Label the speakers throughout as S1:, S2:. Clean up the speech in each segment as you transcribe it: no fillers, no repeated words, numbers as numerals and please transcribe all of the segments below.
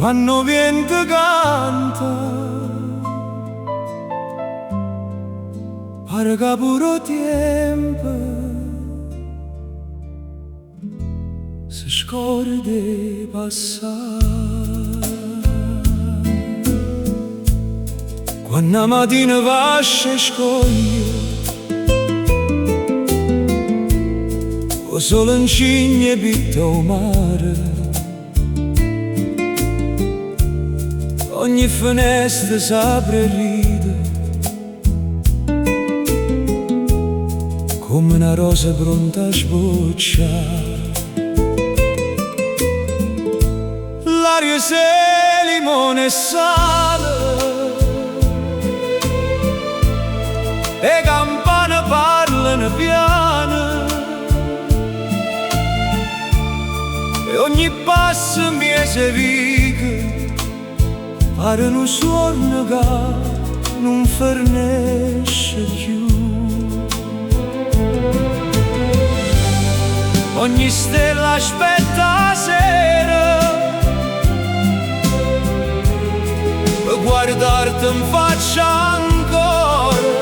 S1: quando vento canta, pare che pure tempo si scorda di passare. Quando mattina vasce scoglie o solo in cigne pitta o mare, ogni finestra s'apre e ride come una rosa pronta a sbocciare. L'aria se limone e sale, le campane parlano piano e ogni passo mi si vive, pare un suono che non fornisce più. Ogni stella aspetta la sera per guardarti in faccia ancora,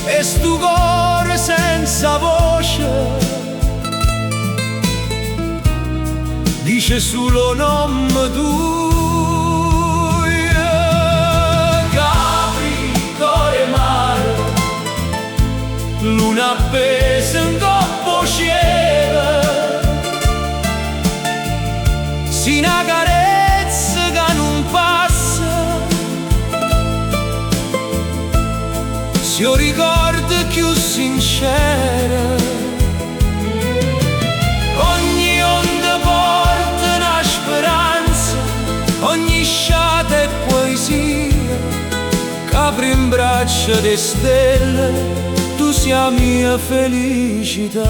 S1: e sto cuore senza voce dice solo nome tuo. Capri, cuore mare, luna appesa in coppo cielo, si una carezza che non passa, si io ricordo più sincera. Ogni onda porta una speranza, ogni sciata è poesia, capri in braccia di stelle, tu sia mia felicità.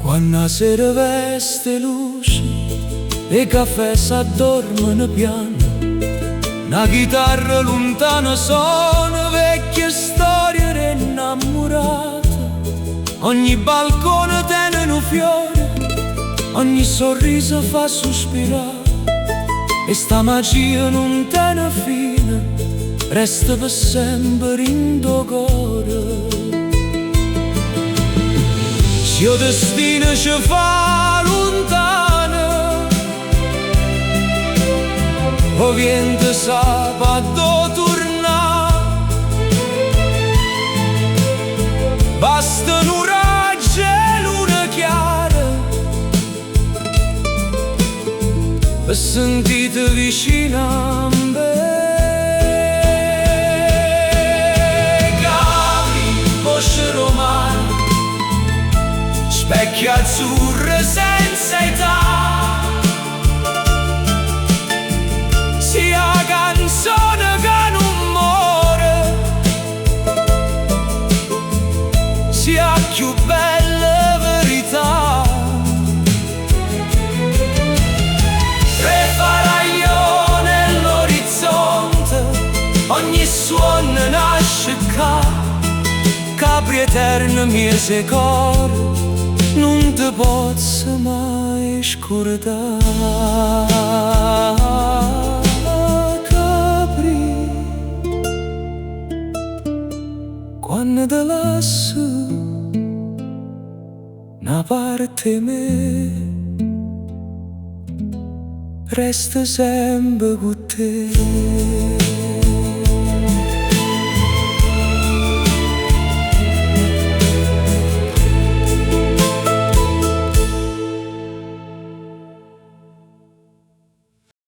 S1: Quando la sera veste luce, i caffè s'addormano piano, una chitarra lontana suona vecchie storie innamorate, ogni balcone tiene un fiore, ogni sorriso fa sospirare, e sta magia non tiene fine, resta per sempre in tuo cuore. Se il destino ci fa lontano, o vento sabato torna, basta un raggio e luna chiara per sentite vicino a me. Specchio azzurro senza età, sia canzone che non muore, sia più bella verità. Prefaraio nell'orizzonte, ogni suono nasce qua, capri eterno mio coro, non ti posso mai scordare. Capri, quando da lassù una parte me resta sempre con te.